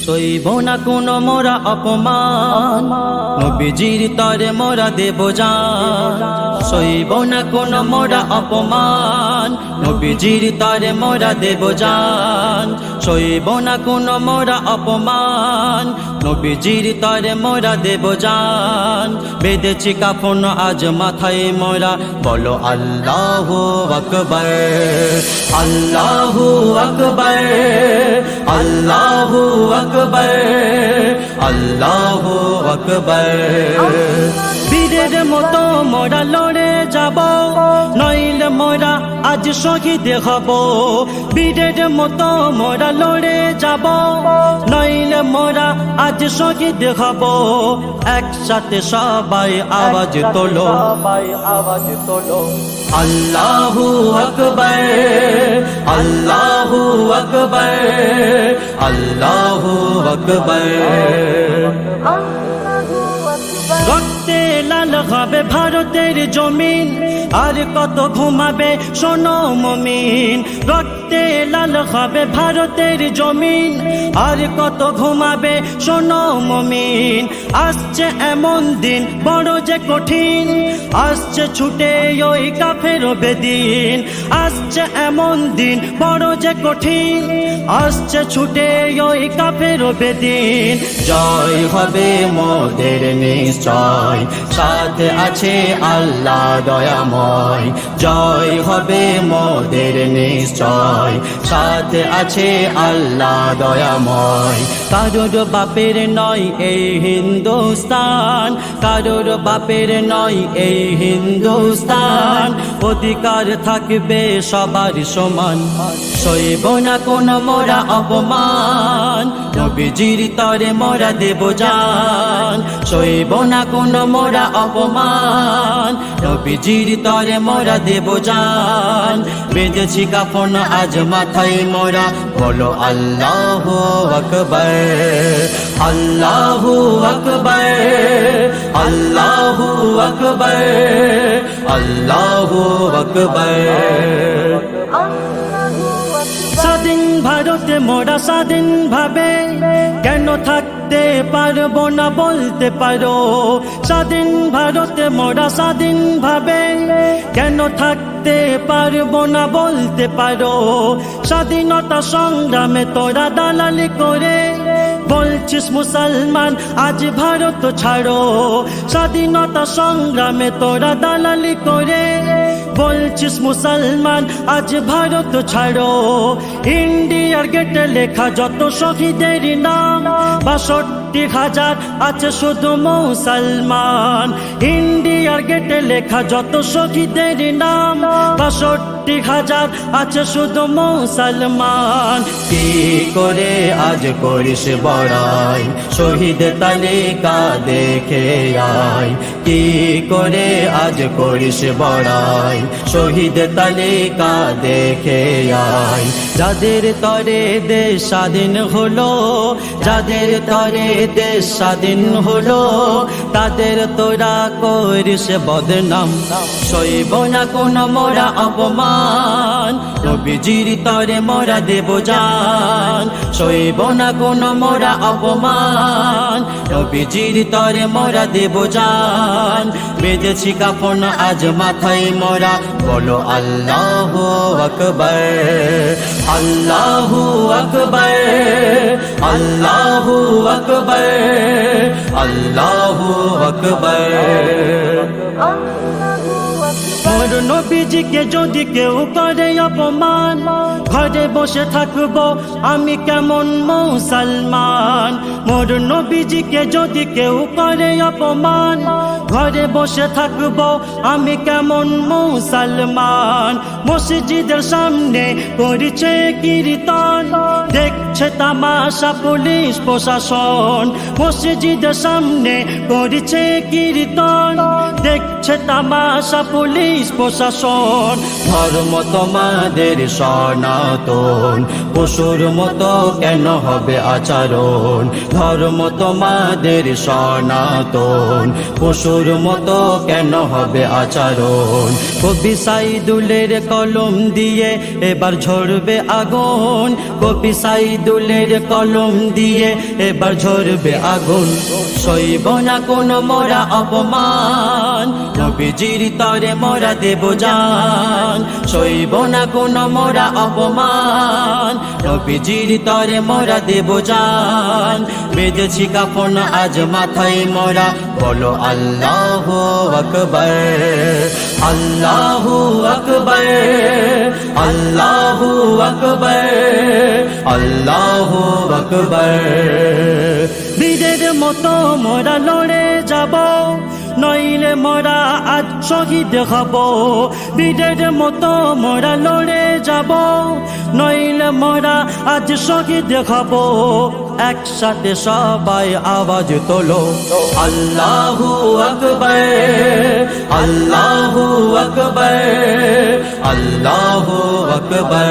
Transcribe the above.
সইব না কোনো মোরা অপমান, নবীজির তরে মোরা দেব জান। সইব না কোনো মোরা অপমান, নবীজির তরে মোরা দেব জান। সইব না কোনো মোরা অপমান, নবীজির তরে মোরা দেব জান। বেঁধেছি কাফন আজ মাথায় মোরা, বলো আল্লাহু আকবার, আল্লাহু আকবার, আল্লাহু আকবার, আল্লাহু আকবার। বীরের মতো মোরা লড়ে যাব, নইলে মোরা আজ শহীদ হব। বীরের মতো মোরা লড়ে যাব, নইলে মোরা আজ শহীদ হব। একসাথে সবাই আওয়াজ তোলো, আওয়াজ তোলো, আল্লাহু আকবার, আল্লাহু আকবার, আল্লাহু আকবার। রক্তে লাল হবে ভারতের জমিন, আর কত ঘুমাবে শোনো মুমিন। রক্তে লাল হবে ভারতের জমিন, আর কত ঘুমাবে শোনো মুমিন। আসছে এমন দিন বড় যে কঠিন, আসছে ছুটে ওই কাফের বেদিন। আসছে এমন দিন বড় যে কঠিন, আসছে ছুটে ওই কাফের বেদিন। জয় হবে মোদের নিশ্চয়, সাথে আছে আল্লাহ দয়াময়। জয় হবে মোদের নিশ্চয়, সাথে আছে আল্লাহ দয়াময়। কারোর বাপের নয় এই হিন্দুস্তান, কারোর বাপের নয় এই হিন্দুস্তান। অধিকার থাকবে সবার সমান, সইব না কোনো মোরা অপমান। নবীজির তরে মোরা দেব জান, সইব না কোনো মোরা অপমান। নবীজির তরে মোরা দেব জান। বেঁধেছি কাফন আজ মাথায় মোরা, বলো আল্লাহু আকবার, আল্লাহু আকবার, আল্লাহু আকবার, আল্লাহু আকবার। স্বাধীন ভারতে মোরা স্বাধীন ভাবে কেন থাকতে পারবো না বলতে পারো। স্বাধীন ভারতে মোরা স্বাধীন ভাবে কেন থাকতে পারবো না বলতে পারো। স্বাধীনতা সংগ্রামে তোরা দালালি করে বলছিস মুসলমান আজ ভারত ছাড়ো। স্বাধীনতা সংগ্রামে তোরা দালালি করে বলছিস মুসলমান আজ ভারত ছাড়ো। ইন্ডিয়ার গেটে লেখা যত শহীদের নাম, ৬২,০০০ আছে শুধু মুসলমান। ইন্ডিয়ার গেটে লেখা যত শহীদের নাম, ৬২,০০০ আছে শুধু মুসলমান। কি করে আজ করিস বড়াই, শহীদ তালিকা দেখে আয়। কি করে আজ করিস বড়াই, শহীদ তালিকা দেখে আয়। যাদের তরে দেশ স্বাধীন হলো, যাদের তরে দেশ স্বাধীন হলো, তাদের তোরা করিস বদনাম। সইব না কোনো মোরা অপমান, নবীজির তরে মোরা দেব জান। সইব না কোনো মোরা অপমান, নবীজির তরে মোরা দেব জান। বেঁধেছি কাফন আজ মাথায় মোরা, বলো আল্লাহু আকবার, আল্লাহু আকবার, আল্লাহু আকবার, আল্লাহু আকবার। মোর নবীজিকে যদি কেউ করে অপমান, ঘরে বসে থাকবো আমি কেমন মুসলমান। মোর নবীজিকে যদি কেউ করে অপমান, ঘরে বসে থাকবো আমি কেমন মুসলমান। মসজিদের সামনে করছে কীর্তন, দেখছে তামাশা পুলিশ প্রশাসন। মসজিদের সামনে করছে কীর্তন, দেখছে তামাশা পুলিশ প্রশাসন। ধর্ম তোমাদের সনাতন, পশুর মতো কেন হবে আচরণ। ধর্ম তোমাদের সনাতন, পশুর মতো কেন হবে আচরণ। কবি সাইদুলের কলম দিয়ে এবার ঝরবে আগুন, কবি সাইদুলের কলম দিয়ে এবার ঝরবে আগুন, সইব না কোনো মোরা অপমান, নবীজির তরে মোরা দেব জান, সইব না কোনো মোরা অপমান, নবীজির তরে মোরা দেব জান। বেঁধেছি কাফন আজ মাথায় মোরা, বলো আল্লাহু আকবার, আল্লাহু আকবার, আল্লাহু আকবার, আল্লাহু আকবার। বীরের মতো মোরা লড়ে যাব, নইলে মোরা আজ শহীদ হব, বীরের মতো মোরা লড়ে যাব, নইলে মোরা আজ শহীদ হব। একসাথে সবাই আওয়াজ তোলো, আল্লাহু আকবার, আল্লাহু আকবার, আল্লাহু আকবার।